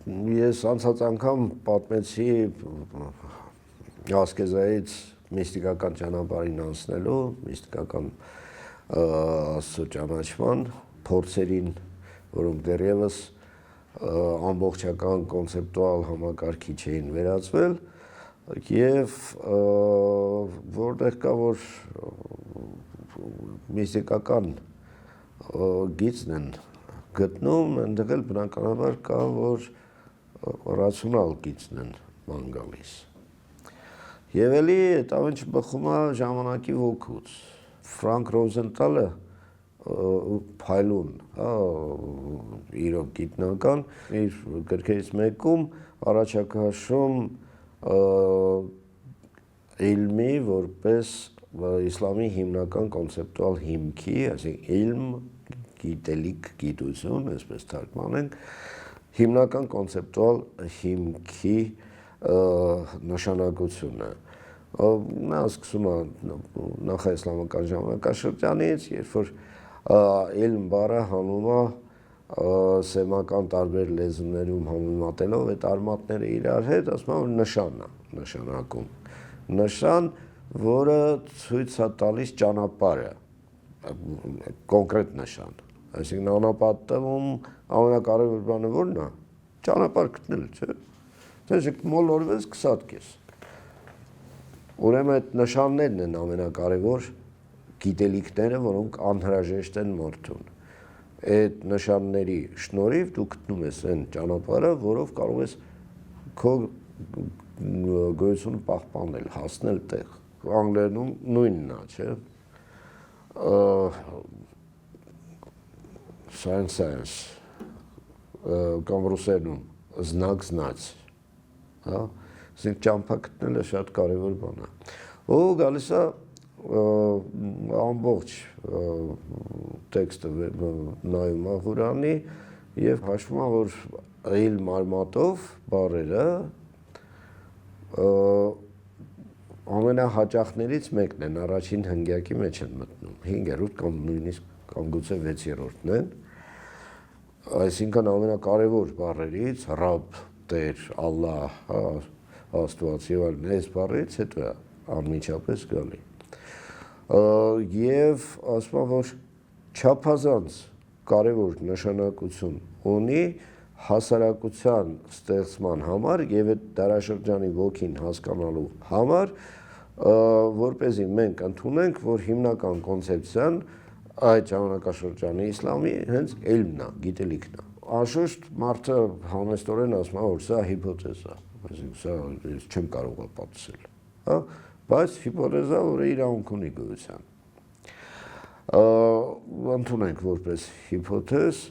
Ես անցած անգամ պատմեցի ասկեզայից միստիկական ճանապարհին անցնելու, միստիկական աստծո ճանաչման փորձերին, որոնք դեռևս ամբողջական կոնցեպտուալ համակարգի չէին վերածվել եւ որտեղ կա որ միստիկական գիծն են գտնում, այնտեղ էլ բնականաբար կա որ ռացիոնալ գիծն են ման գալիս։ Եվ էլի այդ ամենը բխում է ժամանակի ոգուց։ Ֆրանկ Ռոզենտալը փայլուն, իրոք գիտնական, իր գրքերից մեկում առաջակաշում իլմի որպես իսլամի հիմնական կոնցեպտուալ հիմքի, այսինքն իլմ, գիտելիք, գիտություն, այսպես թարգմանենք, հիմնական կոնցեպտուալ հիմքի նշանակությունը։ Նա սկսում է նախաիսլամական ժամանակաշրջանից, երբ որ իլմ բառը հանում է սեմական տարբեր լեզուներում համեմատելով այդ արմատները իրար հետ, ասում է որ նշան է, նշանակում։ Նշան, որը ցույց է տալիս ճանապարհը, կոնկրետ նշան։ Այսինքն անապատում ամենակարևոր բանը որն է, ճանապարհ գտնել, չէ՞։ Դες մոլորվես կսատկես։ Ուրեմն այդ նշաններն են ամենակարևոր գիտելիքները, որոնք անհրաժեշտ են մարդուն։ Այդ նշանների շնորհիվ դու գտնում ես այն ճանապարհը, որով կարող ես քո գոյությունը պահպանել, հասնել տեղ։ Անգլերենում նույնն է, չէ՞։ Science, կամ ռուսերենում знак знать, հա, ասենք ճամփա գտնելը շատ կարևոր բան է։ Ու գալիս է ամբողջ տեքստը նայում է Ղուրանի եւ հաշվում է որ իլմ արմատով բառերը ամենահաճախներից մեկն են, առաջին հնգյակի մեջ են մտնում, 5-րդ կամ նույնիսկ կամ գուցե 6-րդն են, այսինքն ամենակարևոր բառերից Ռաբ, Տեր, Ալլահ, Աստված եւ այլն, այս բառերից հետո է անմիջապես գալի։ Եվ ասում եմ որ չափազանց կարևոր նշանակություն ունի հասարակության ստեղծման համար եւ այդ դարաշրջանի ոգին հասկանալու համար, որպեսզի մենք ընդունենք, որ հիմնական կոնցեպցիան այդ ժամանակաշրջանի իսլամի հենց իլմն է, գիտելիքն է։ Անշուշտ մարդը համեստորեն ասում է, որ սա հիպոթեզ է, այսինքն սա ես չեմ կարող պատասել, հա, բայց հիպոթեզ է, որը իրավունք ունի գոյության։ Ընդունենք որպես հիպոթեզ,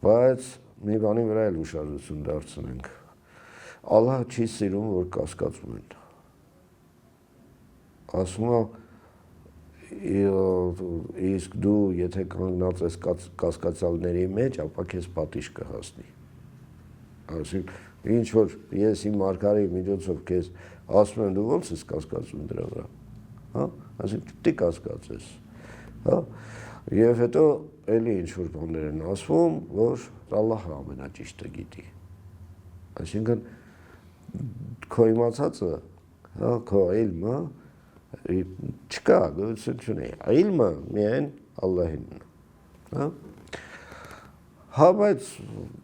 բայց մի բանի վրա էլ ուշադրություն դարձնենք։ Ալլահը չի սիրում, որ կասկածում են։ Ասում է իսկ դու եթե կանգնած ես կասկածալների մեջ, ապա քեզ պատիժ կհասնի։ Այսինքն ինչ որ ես իմ մարգարեի միջոցով քեզ ասում եմ դու ո՞նց ես կասկածում դրա վրա, հա, այսինքն դու կասկածես, հա, եւ հետո էլի ինչ որ բաներ են ասվում, որ Ալլահը ամենաճիշտը գիտի։ Այսինքն քո իմացածը, հա, քո իլմը չկա, գոյություն չունի, իլմը միայն Ալլահինն է, հա։ Հա, բայց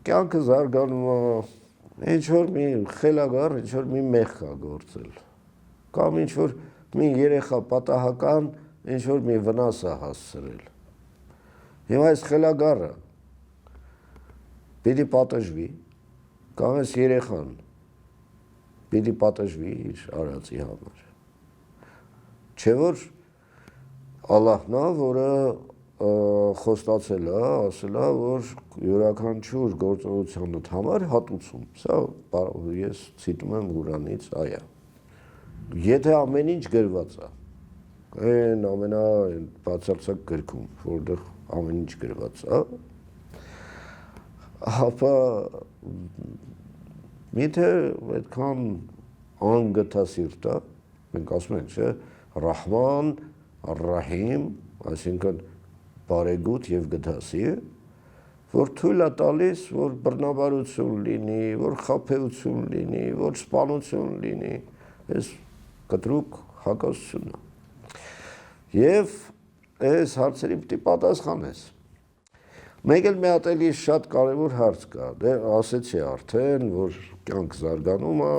կյանքը զարգանում է, ինչ որ մի խելագար, ինչ որ մի մեղք է գործել, կամ ինչ որ մի երեխա պատահական, ինչ որ մի վնաս է հասցրել։ Հիմա այս խելագարը պիտի պատժվի, կամ այս երեխան պիտի պատժվի իր արածի համար։ Չէ որ Ալլահն է, որը խոստացել է, ասել է, որ յուրաքանչյուր գործողությանդ համար հատուցում, սա ես ցիտում եմ Ղուրանից այա։ Եթե ամեն ինչ գրված է, այն ամենաբացարձակ գրքում, որտեղ ամեն ինչ գրված է, ապա միթե այդքան անգթասիրտ է, մենք ասում ենք, չէ, Ռահման, Ռահիմ, այսինքն բարեգութ եւ գթասիր, որ թույլ է տալիս, որ բռնաբարություն լինի, որ խաբեություն լինի, որ սպանություն լինի, այս կտրուկ հակասությունն է։ Եվ այս հարցերի պիտի պատասխանես։ Մեկ էլ մի հատ էլի շատ կարևոր հարց կա, դե ասեցի արդեն, որ կյանք զարգանում է,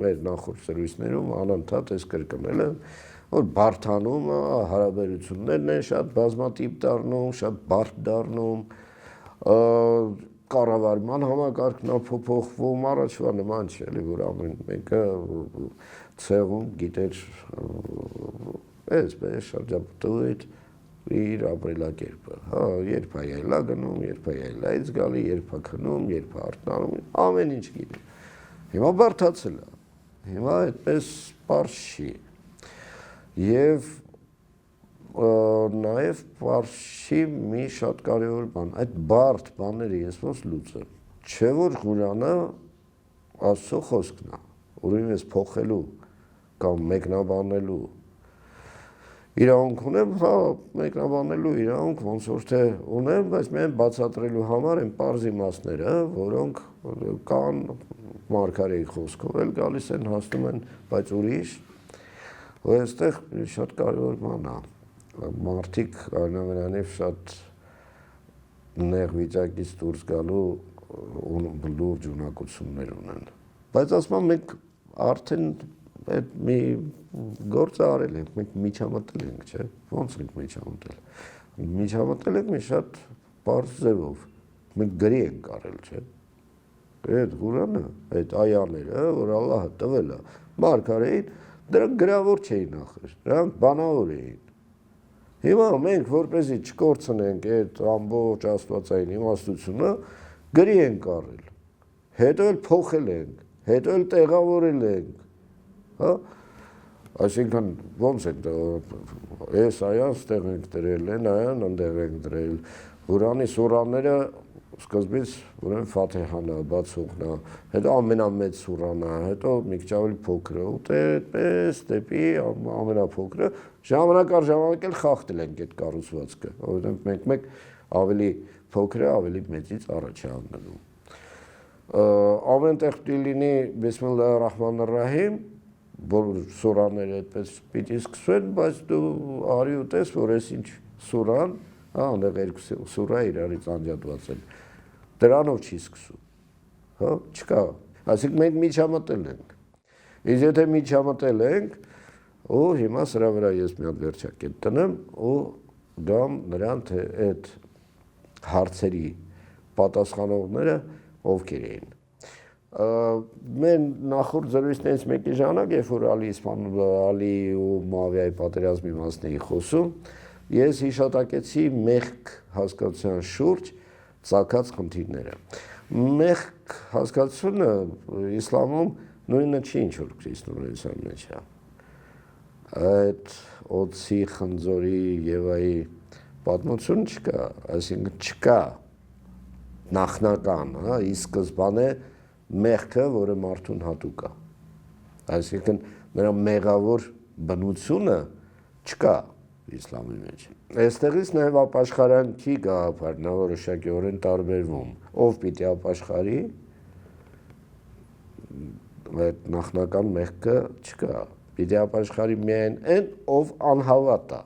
մեր նախորդ սերվիսներում անընդհատ այս կրկնել եմ, որ բարդանում է, հարաբերություններն են շատ բազմատիպ դառնում, շատ բարդ դառնում, կառավարման համակարգն է փոփոխվում, առաջվա նման չէ, էլի որ ամեն մեկը ցեղում գիտեր այսպես շրջապատույց իր ապրելակերպը, հա, երբ է յայլա գնում, երբ է յայլայից գալի, երբ է քնում, երբ է արթնանում, ամեն ինչ գիտի։ Հիմա բարդացել է, հիմա այդպես պարզ չի։ Եվ նաև պարզ չի մի շատ կարևոր բան, այդ բարդ բաները ես ոնց լուծեմ։ Չէ որ Ղուրանը Աստծո խոսքն է, ուրեմն ես փոխելու կամ մեկնաբանելու իրավունք ունեմ, հա, մեկնաբանելու իրավունք ոնց որ թե ունեմ, բայց միայն բացատրելու համար են պարզ իմաստները, որոնք կան մարգարեի խոսքով էլ գալիս են, հասնում են, բայց ուրիշ, որ այստեղ շատ կարևոր բան է, մարդիկ այնուամենայնիվ շատ նեղ վիճակից դուրս գալու լուրջ ունակություններ ունեն, բայց ասում եմ մենք արդեն այդ մի գործը արել ենք, մենք միջամտել ենք, չէ՞, ոնց ենք միջամտել։ Միջամտել ենք մի շատ պարզ ձևով, մենք գրի ենք արել, չէ՞։ Այդ Ղուրանը, այդ այաները, որ Ալլահը տվել է մարգարեին, դրանք գրավոր չէին ախր, դրանք բանավոր էին։ Հիմա մենք որպեսզի չկորցնենք այդ ամբողջ աստվածային իմաստությունը, գրի ենք արել, հետո էլ փոխել ենք, հետո էլ տեղավորել ենք, հա, այսինքն ոնց ենք այս այան ստեղ ենք դրել, են այան ընդեղ ենք դրել, Ղուրանի սուրաները սկզբից ուրեմն Ֆաթիհան է, բացողն է, հետո ամենամեծ սուրան է, հետո մի քիչ ավելի փոքրը, ու այդպես դեպի ամենափոքրը, ժամանակ առ ժամանակ էլ խախտել ենք այդ կառուցվածքը, որովհետև մեկ ավելի փոքրը ավելի մեծից առաջ է անգնում։ Ամեն տեղ պիտի լինի Բիսմիլլահ ռահման ռահիմ, բոլոր սուրաները այդպես պիտի սկսվեն, բայց դու արի ու տես, որ այս ինչ սուրան, այնտեղ երկու սուրա իրարից անջատված են, դրանով չի սկսում, հա, չկա, այսինքն մենք միջամտել ենք, իսկ եթե միջամտել ենք, ու հիմա սրա վրա ես մի հատ վերջակետ տնեմ, ու գամ նրան, թե այդ հարցերի պատասխանողները ովքեր էին։ Մեր նախորդ զրույցներից մեկի ժամանակ, երբ որ Ալի ու Մուավիայի պատերազմի մասին էի խոսում, ես հիշատակեցի մեղք հասկացության շուրջ ծագած խնդիրները։ Մեղք հասկացությունը իսլամում նույնը չի, ինչ որ քրիստոնեության մեջ է։ Այդ օձի, խնձորի, Եվայի պատմություն չկա, այսինքն չկա նախնական, հա, ի սկզբանե մեղքը, որը մարդուն հատուկ է, այսինքն նրա մեղավոր բնությունը չկա իսլամի մեջ։ Այստեղից նաև ապաշխարանքի գաղափարն է որոշակիորեն տարբերվում, ով պիտի ապաշխարի, այդ նախնական մեղքը չկա, պիտի ապաշխարի միայն այն, ով անհավատ է,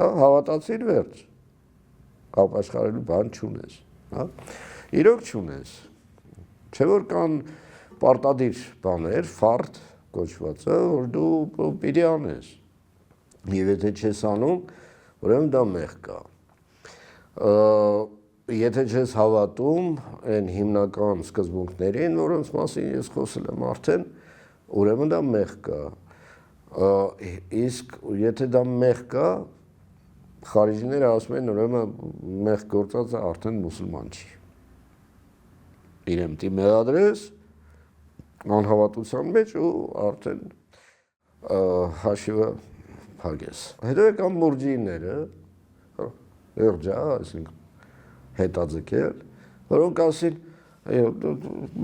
հավատացիր վերջ, ապաշխարելու բան չունես, իրոք չունես, չէ որ կան պարտադիր բաներ, ֆարդ կոչվածը, որ դու պիտի անես, և եթե չես անում, ուրեմն դա մեղք կա, եթե չես հավատում այն հիմնական սկզբունքներին, որոնց մասին ես խոսել եմ արդեն, ուրեմն դա մեղք կա, իսկ եթե դա մեղք կա, խարիջիները ասում են, ուրեմն մեղք գործածը արդեն մուսուլման չի։ Իրեն պիտի մեղադրես անհավատության մեջ ու արդեն հաշիվը փակես։ Հետո եկան մուրջիները, էղջա, այսինքն հետաձգել, որոնք ասին,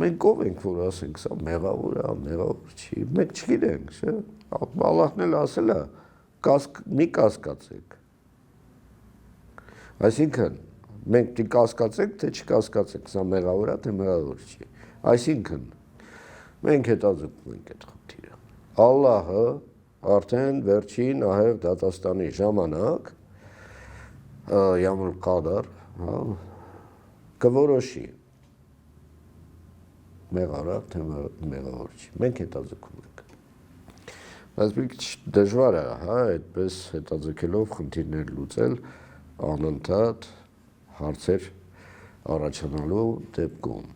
մենք ով ենք, որ ասենք, սա մեղավոր է, մեղավոր չի, մենք չգիտենք, չէ, Ալլահն էլ ասել է, մի կասկածեք։ Այսինքն, մենք պետք է կասկածենք, թե չկասկածենք, սա մեղավոր է, թե մեղավոր չի։ Այսինքն մենք հետաձգում ենք այդ խնդիրը։ Ալլահը արդեն վերջին ահեղ դատաստանի ժամանակ Յամուլ Qadar կորոշի մեղավոր է, թե մեղավոր չի։ Մենք հետաձգում ենք։ Բայց մի քիչ դժվար է, այդպես հետաձգելով խնդիրներ լուծել անընդհատ հարցեր առաջանալու դեպքում։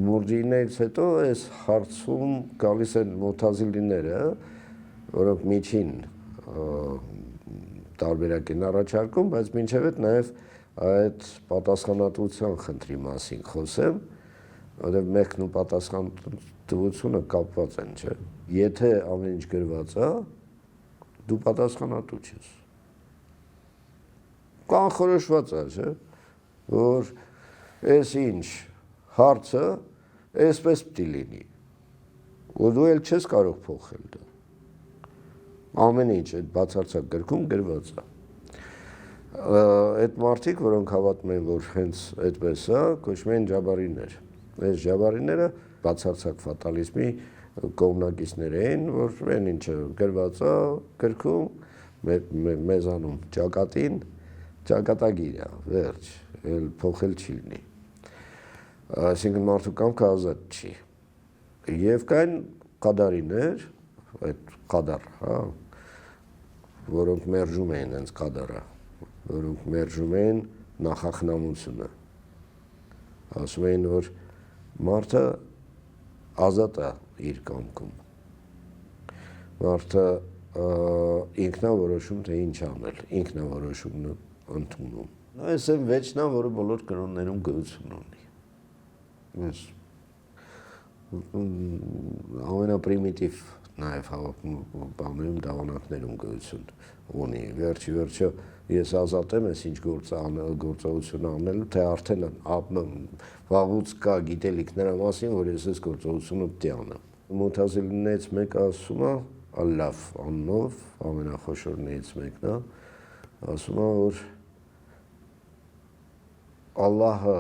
Մուրջիներից հետո այս հարցում գալիս են մոթազիլիները, որոնք միջին տարբերակ են առաջարկում, բայց մինչև այդ նաև այդ պատասխանատվության խնդրի մասին խոսեմ, որտեղ մեղքն ու պատասխանատվությունը կապված են, չէ։ Եթե ամեն ինչ գրված է, դու պատասխանատու ես։ Կանխորոշված է, չէ, որ այս ինչ հարցը այսպես պետք է լինի, ու դու էլ չես կարող փոխել դա։ Ամեն ինչ այդ բացարձակ գրքում գրված է։ Այդ մարդիկ, որոնք հավատում են, որ հենց այդպես է, կոչվում են ջաբարիներ։ Այս ջաբարիները բացարձակ ֆատալիզմի կողմնակիցներ էին, որ այն ինչը գրված է գրքում մեզանում ճակատին, ճակատագիր է, վերջ, էլ փոխել չի լինի։ Այսինքն մարդու կամքը ազատ չի։ Եվ կային Qadariներ, այդ Qadar, որոնք մերժում էին հենց Qadar-ը, որոնք մերժում էին նախախնամությունը։ Ասում էին, որ մարդը ազատ է իր կամքում։ Մարդը ինքնավորոշում թե ինչ անել, ինքնավորոշումն ընդունում։ Այս այն վեճն է, որը բոլոր կրոններում գոյություն ունի։ Ես ամենապրիմիտիվ նաև բաներում դավանանքներում գոյություն ունի։ Վերջի վերջո ես ազատ եմ այս ինչ գործողություն անելու, թե արդեն վաղուց կա գիտելիք նրա մասին, որ ես այս գործողությունը պետք է անեմ։ Մոթազիլիներից մեկը ասում է, Ալլահ անունով, ամենախոշորներից մեկն է, ասում է, որ Ալլահը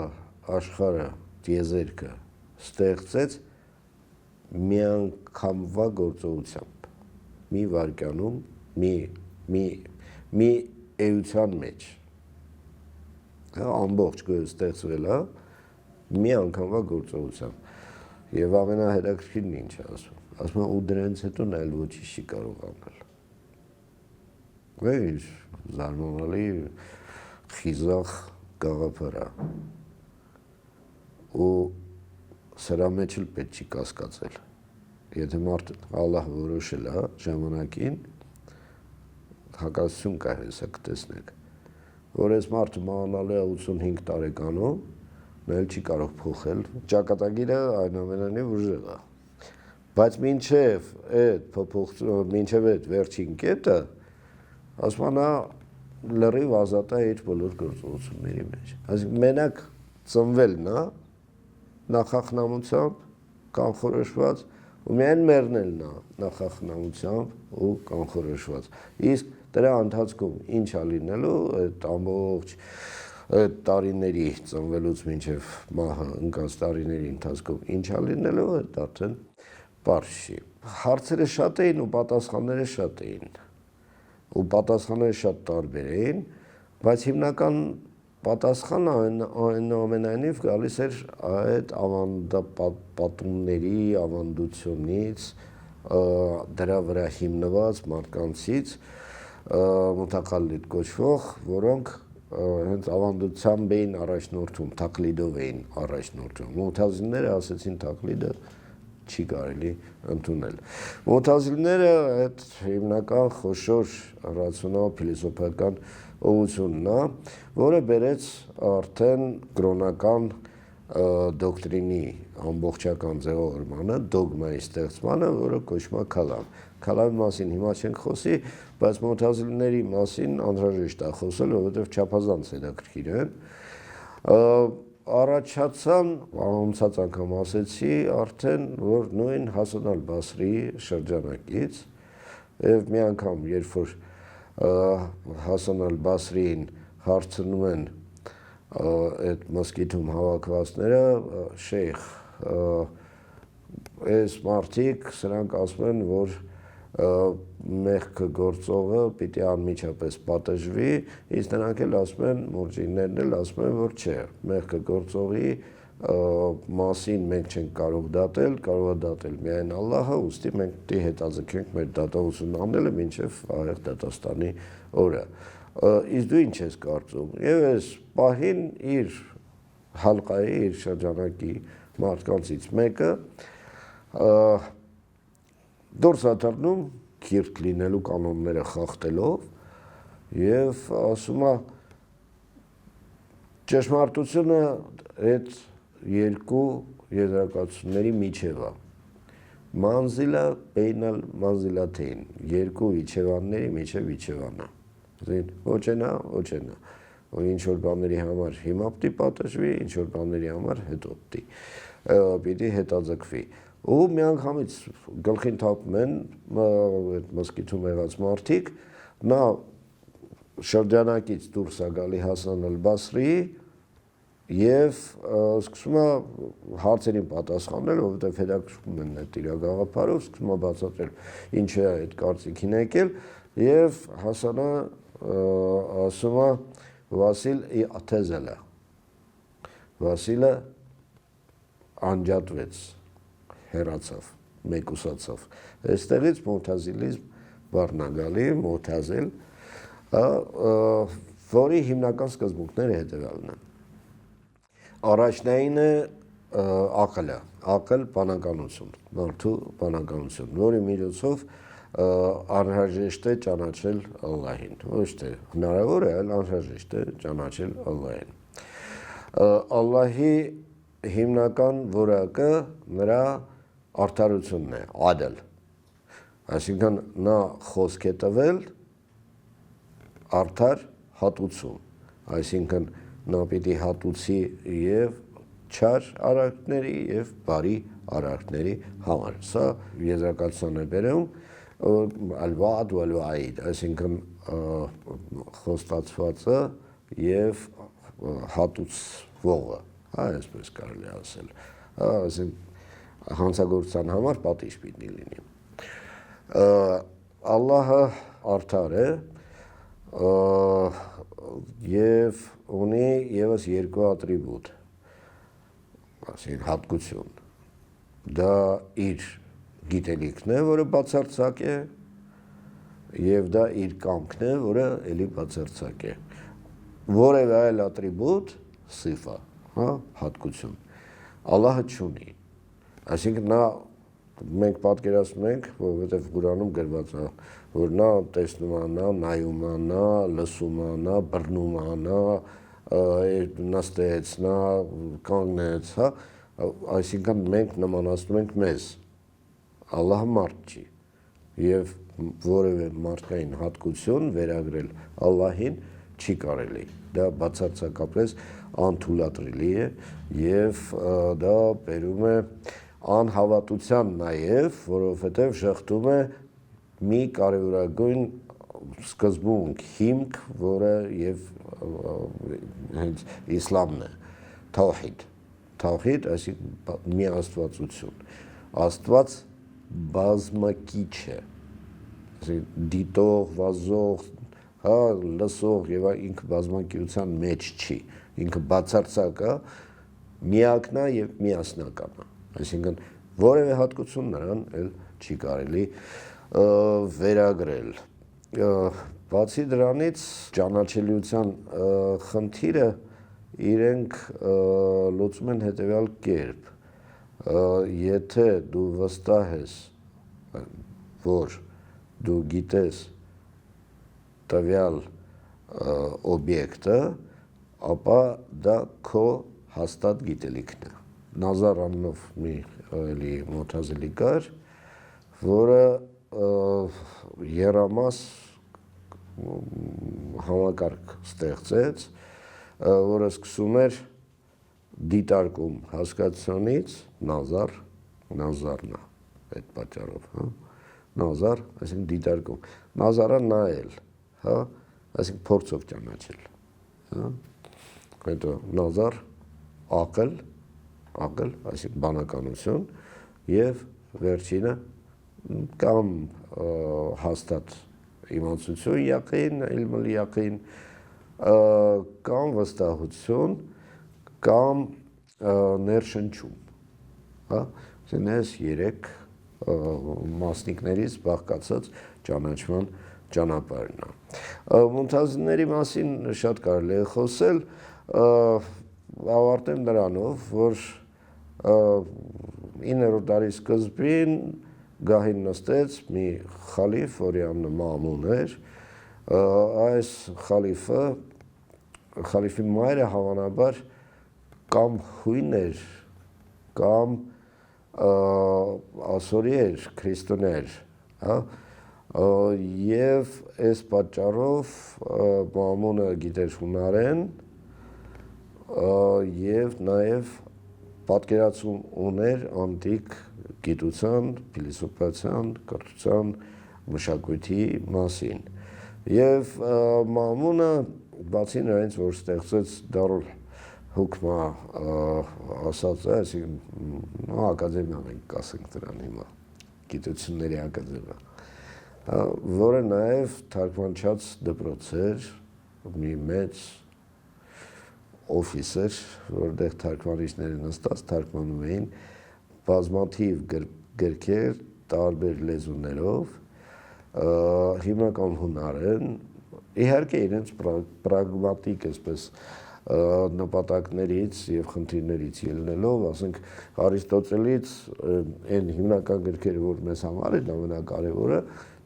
աշխարհը, տիեզերքը ստեղծեց միանգամվա գործողությամբ, մի վայրկյանում, մի էության մեջ, ամբողջ գոյը ստեղծվել է մի անգամվա գործողությամբ։ Եվ ամենահետաքրքիրն ինչ է ասում, ասում է ու դրանից հետո նա էլ ոչինչ չի կարող անել։ Ինչ զարմանալի խիզախ գաղափար է։ Ու սրա մեջ էլ պետք չի կասկածել։ Եթե մարդը Ալլահ որոշել է ժամանակին, հակասություն կա հեսա կտեսնեք, որ այս մարդը մահանալու է 85 տարեկանում, նա էլ չի կարող փոխել, ճակատագիրը այնուամենայնիվ ուժեղ է։ Բայց մինչև այդ վերջին կետը, ասում է նա լրիվ ազատ է իր բոլոր գործողությունների մեջ։ Այսինքն մենակ ծնվելն է նախախնամությամբ կանխորոշված ու միայն մեռնելն է նախախնամությամբ ու կանխորոշված։ Իսկ դրա ընթացքում ինչ է լինելու այդ ամբողջ այդ տարիների ծնվելուց մինչև մահը ընկած տարիների ընթացքում ինչ է լինելու, այդ արդեն պարզ չի։ Հարցերը շատ էին ու պատասխանները շատ էին։ Ու պատասխանները շատ տարբեր էին, բայց հիմնական պատասխանը այնուամենայնիվ գալիս էր այդ ավանդապատումների, ավանդությունից, դրա վրա հիմնված մարդկանցից մուտակալիդ կոչվող, որոնք հենց ավանդությամբ էին առաջնորդում, թակլիդով էին առաջնորդում։ Մոթազիլները ասեցին թակլիդը չի կարելի ընդունել։ Մոթազիլները այդ հիմնական խոշոր ռացիոնալ փիլիսոփայական ուղղությունն է, որը բերեց արդեն կրոնական դոկտրինի ամբողջական ձևավորմանը, դոգմայի ստեղծմանը, որը կոչվում է Քալամ։ Քալամի մասին հիմա չենք խոսի, բայց մոթազիլների մասին անհրաժեշտ է խոսել, որովհետև չափազանց հետաքրքիր են։ Առաջացան, անցած անգամ ասեցի արդեն, որ նույն Հասան ալ-Բասրիի շրջանակից, եւ մի անգամ, երբ որ Հասան ալ-Բասրիին հարցնում են, այդ մոսկիթում հավաքվածները շեյխ այս մարդիկ սրանք ասում են, որ մեղքը գործողը պիտի անմիջապես պատժվի, իսկ նրանք էլ ասում են, մուրջիններն էլ ասում են, որ չէ, մեղքը գործողի մասին մենք չենք կարող դատել, կարող է դատել միայն Ալլահը, ուստի մենք պիտի հետաձգենք մեր դատողությունն անելը մինչև ահեղ դատաստանի օրը։ Իսկ դու ինչ ես կարծում։ Եվ այս պահին իր հալկայի, իր շրջանակի մարդկանցից մեկը դուրս է թռնում քիրք լինելու կանոնները խախտելով եւ ասում է ճշմարտությունը այդ երկու եզրակացությունների միջև է մանզիլա բեյնալ մանզիլաթեյն երկու իջևանների միջև իջևան է ոչ այնա ինչ որ բաների համար հիմա պիտի պատժվի ինչ որ բաների համար հետո պիտի հետաձգվի ու միանգամից գլխին թափում են այդ մոսկիթում եղած մարդիկ նա շրջանակից դուրս է գալի Հասան Ալ-Բասրիի եւ սկսում է հարցերին պատասխանել, որովհետեւ հետաքրքրում են այդ իր գաղափարով, սկսում է բացատրել ինչ է այդ կարծիքին եկել եւ Հասանը ասում է Վասիլ աթեզելա Վասիլը անջատվեց, հեռացավ, մեկուսացավ։ Այստեղից մոթազիլիզմ բառն է գալի, մոթազիլ, որի հիմնական սկզբունքները հետևյալն են։ Առաջնայինը ակլը, ակլ բանականություն, մարդու բանականություն, որի միջոցով անհրաժեշտ է ճանաչել Ալլահին, ոչ թե հնարավոր է, այլ անհրաժեշտ է ճանաչել Ալլահին։ Ալլահի հիմնական որակը նրա արդարությունն է, ադլ, այսինքն նա խոսք է տվել արդար հատուցում, այսինքն նա պիտի հատուցի և չար արարքների և բարի արարքների համար, սա եզրակացության է բերում ալ-վադ ու ալ-վաիդ, այսինքն խոստացվածը և հատուցվողը, այսպես կարելի ասել, հանցագործության համար պատիժ պիտի լինի։ Ալլահը արդար է և ունի ևս երկու ատրիբուտ, այսինքն հատկություն, դա իր գիտելիքն է, որը բացարձակ է, և դա իր կամքն է, որը էլի բացարձակ է։ Որևէ այլ ատրիբուտ սիֆա, հատկություն, Ալլահը չունի, այսինքն նա մենք պատկերացնում ենք, որովհետև Ղուրանում գրված է, որ նա տեսնում է, նա նայում է, նա լսում է, նա բռնում է, նա նստեց, նա կանգնեց, այսինքն մենք նմանացնում ենք մեզ, Ալլահը մարդ չի, և որևէ մարդկային հատկություն վերագրել Ալլահին չի կարելի, դա բացարձակապես անթույլատրելի է և դա բերում է անհավատության նաև, որովհետև շղթում է մի կարևորագույն սկզբունք, հիմք, որը և հենց իսլամն է, թավհիդ, այսինքն մի աստվածություն, Աստված բազմակիչ է, դիտող, վազող, լսող և ինքը բազմակիության մեջ չի, ինքը բացարձակ է, միակն է և միասնական է, այսինքն որևէ հատկություն նրան էլ չի կարելի վերագրել։ Բացի դրանից ճանաչելիության խնդիրը իրենք լուծում են հետևյալ կերպ, եթե դու վստահ ես, որ դու գիտես տվյալ օբյեկտը, ապա դա քո հաստատ գիտելիքն է։ Նազար անունով մի մոթազիլի կար, որը եռամաս համակարգ ստեղծեց, որը սկսում էր դիտարկում հասկացությունից, նազարն է այդ պատճառով, նազար, այսինքն դիտարկում, նազարը նայել, այսինքն փորձով ճանաչել, հետո նազար, ակլ, այսինքն բանականություն եւ վերջինը կամ հաստատ իմացություն յaqin, ilm al-yaqin կամ վստահություն կամ ներշնչում, հա, այս երեք մասնիկներից բաղկացած ճանաչման ճանապարհն է։ Մունթազիների մասին շատ կարելի է խոսել, ավարտեմ նրանով, որ 9-րդ դարի սկզբին գահին նստեց մի խալիֆ, որի անունը Մաամուն էր, այս խալիֆի մայրը հավանաբար կամ հույն էր, կամ ասորի էր, քրիստոնյա էր, հա, եւ այս պատճառով Մաամունը գիտեր հունարեն եւ նաեւ պատկերացում ուներ անտիկ գիտության, փիլիսոփայության, կրթության, մշակույթի մասին։ Եվ Մաամունը բացի նրանից, որ ստեղծեց Դարուլ Հուքմա ասած է, այսինքն ակադեմիա մենք կասենք դրան հիմա, գիտությունների ակադեմիա, որը նաև թարգմանչած դպրոց էր, մի մեծ օֆիս էր, որտեղ թարգմանիչները նստած թարգմանում էին բազմաթիվ գրքեր տարբեր լեզուներով, հիմնական հունարեն, իհարկե իրենց պրագմատիկ այսպես նպատակներից եւ խնդիրներից ելնելով, ասենք Արիստոտելից այն հիմնական գրքերը, որ մեզ համար են ամենակարևորը,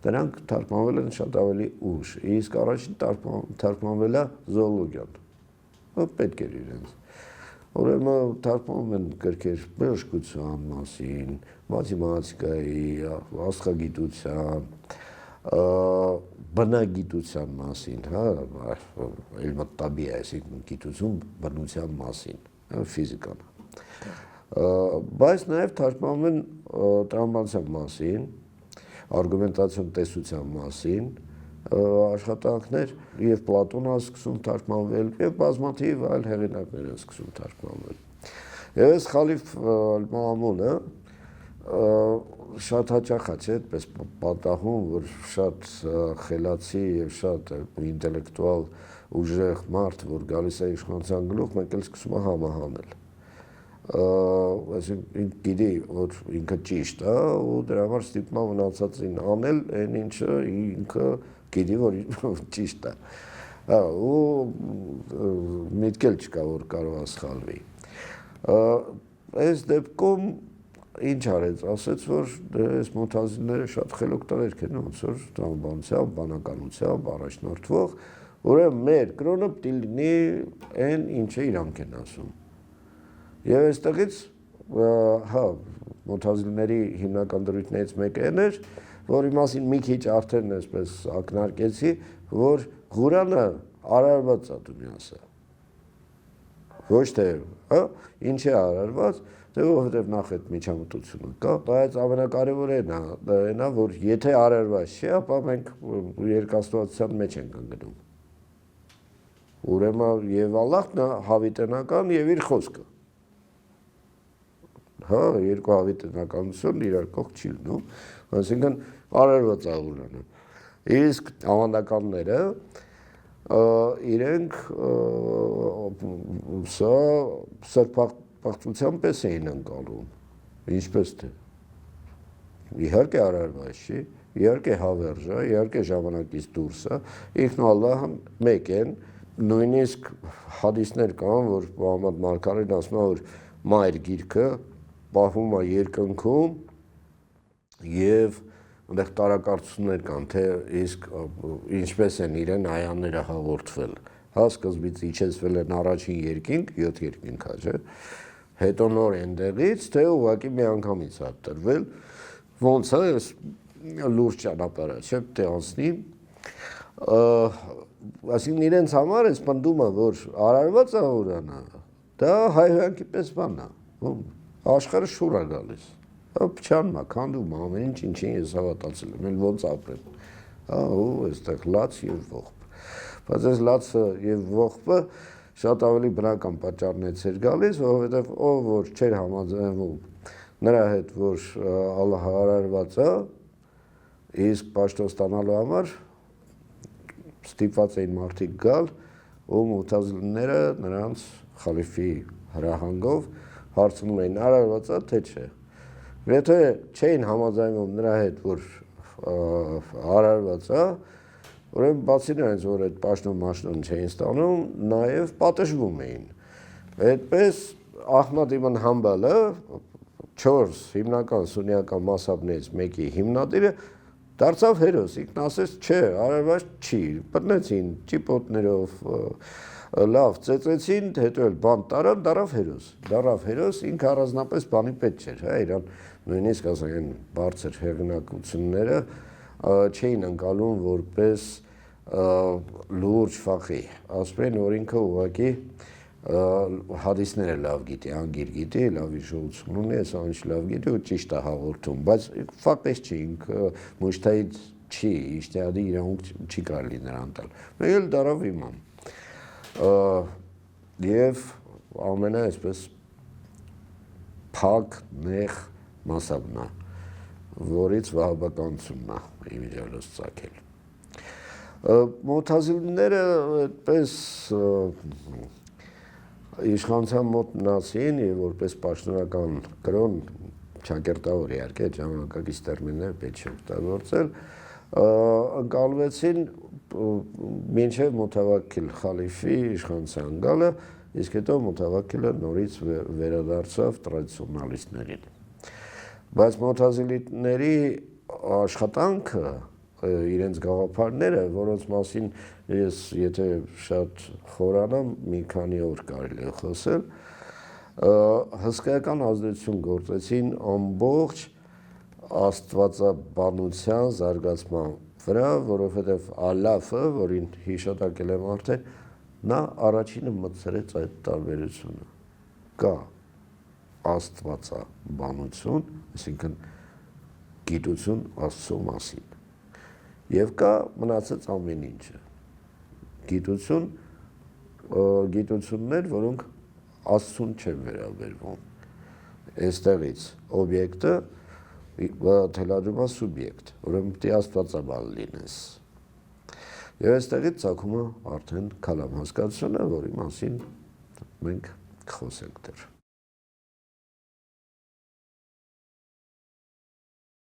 դրանք թարգմանվել են շատ ավելի ուշ, իսկ առաջին թարգմանվել է զոոլոգիան, պետք էր իրենց։ Ուրեմն թարգմանում են գրքեր բժշկության մասին, մաթեմատիկայի, աստղագիտության, բնագիտության մասին, հա, ilm al-tabi'a, այսինքն գիտություն բնության մասին, ֆիզիկան։ Բայց նաև թարգմանում են տրամաբանության մասին, արգումենտացիոն տեսության մասին, աշխատանքներ եւ Պլատոնը սկսում թարգմանվել եւ բազմաթիվ այլ հեղինակներ են սկսում թարգմանվել։ Եվ այս խալիֆ Մաամունը շատ հաճախ է, չէ՞, այդպես պատահում, որ շատ խելացի եւ շատ ինտելեկտուալ ուժեղ մարդ, որ գալիս է իշխանության գլուխ, մեկ էլ սկսում է համահանել։ Այսինքն գիտի, որ ինքը ճիշտ է, ու դրա համար ստիպում է մնացածին անել այն ինչը ինքը գիտի, որ ճիշտ է։ Ու միտք էլ չկա, որ կարող է սխալվի։ Այս դեպքում ինչ արեց, ասեց, որ այս մունթազիները շատ խելոք տղերք են, ոնց որ տրամաբանությամբ, բանականությամբ առաջնորդվող, ուրեմն մեր կրոնը պիտի լինի այն, ինչը իրանք են ասում։ Եվ այստեղից, հա, մունթազիների հիմնական դրույթներից մեկը այն էր, որի մասին մի քիչ արդեն այսպես ակնարկեցի, որ Ղուրանը արարված է դունյասը։ Ոչ թե, հա, ինչ է արարված, թե որովհետև նախ այդ միջամտությունը կա, բայց ամենակարևորն է, որ եթե արարված չի, ապա մենք երկաստվածության մեջ ենք ընկնում։ Ուրեմն եւ Ալլահն է հավիտենական եւ իր խոսքը։ Հա, երկու հավիտենականություն իրար կողք չի լինում, այսինքն արարված է Ղուրանը։ Իսկ ավանդականները իրենք սա սրբապղծության պես էին ընկալում, ինչպես թե։ Իհարկե արարված չի, իհարկե հավերժ է, իհարկե ժամանակից դուրս է, ինքն Ալլահն մեկ են, նույնիսկ հադիսներ կան, որ Մուհամմադ մարգարեն ասում է, որ մայր գիրքը պահվում է երկնքում եւ այնտեղ տարակարծություններ կան, թե իսկ ինչպես են իրեն այաները հաղորդվել։ Հա, սկզբից իջեցվել են առաջին երկինք, 7 երկինք է, չէ՞։ Հետո նոր այնտեղից, թե ուղղակի մի անգամից է տրվել, ոնց է այս լուրջ ճանապարհը, չէ՞, պետք է անցնի։ Այսինքն իրենց համար այս պնդումը, որ արարված է Ղուրանը, դա հայհոյանքի պես բան է, աշխարհը շուռ է գալիս։ Փչանում է, քանդում է ամեն ինչ, ինչին ես հավատացել եմ, էլ ոնց ապրեմ։ Հա, ու այստեղ լաց եւ ողբ։ Բայց այս լացը եւ ողբը շատ ավելի բնական պատճառներից էր գալիս, որովհետև ով որ չէր համաձայնվում նրա հետ, որ Ալլահը արարված է, իսկ պաշտոն ստանալու համար ստիպված էին մարդիկ գալ, ու մուտազիլները նրանց խալիֆի հրահանգով հարցնում էին արարված է, թե չէ։ Եթե չէին համաձայնում նրա հետ, որ արարված է, ուրեմն բացի նրանից, որ այդ պաշտոն չէին ստանում, նաև պատժվում էին։ Այդպես Ահմադ Իբն Համբալը 4 հիմնական սուննիական մասհաբներից մեկի հիմնադիրը դարձավ հերոս, ինքն ասեց, չէ, արարված չի, բռնեցին ճիպոտներով, լավ ծեծեցին, հետո էլ բան տարան, դառավ հերոս, ինքը առանձնապես բանի պետք չէր, հա, իրան նույնիսկ ասենք այն բարձր հեղինակությունները չէին ընկալում որպես լուրջ ֆաղի, ասում են, որ ինքը ուղղակի հադիսները լավ գիտի, անգիր գիտի, լավ հիշողություն ունի, այս ինչ լավ գիտի ու ճիշտ է հաղորդում, բայց ֆակտես չի, ինքը մուջթահիդ չի, իջտիհադի իրավունք չի կարելի նրան տալ։ Մեկ էլ դառավ իմամ։ Եվ ամենը այսպես փակ, նեղ մասաբն է, որից վահաբականությունն է իմիջիալս ծագել։ Մուտազիլները այդպես իշխանության մոտ մնացին եւ որպես պաշտոնական կրոն ճակերտավոր իհարկե ժամանակակից տերմիններ պետք է օգտագործել ընկալվեցին մինչև Մութավաքիլ խալիֆի իշխանության գալը, իսկ հետո Մութավաքիլը նորից վերադարձավ տրադիցիոնալիստներին։ Բայց մուտազիլիտների աշխատանքը իրենց գաղափարները, որոնց մասին ես եթե շատ խորանամ, մի քանի օր կարելի է խոսել, հսկայական ազդեցություն գործեցին ամբողջ աստվածաբանության զարգացման վրա, որովհետև Ալաֆը, որին հիշատակել եմ արդեն, նա առաջինը մտցրեց այդ տարբերությունը։ Կա աստվածաբանություն, այսինքն գիտություն Աստծո մասին։ Եվ կա մնացած ամեն ինչը։ Գիտություններ, որոնք Աստծուն չեն վերաբերվում։ Այստեղից օբյեկտը թելադրում է սուբյեկտ, ուրեմն պետք է աստվածաբան լինես։ Եվ այստեղից ծագում է արդեն քալամ հասկացությունը, որի մասին մենք կխոսենք դեռ։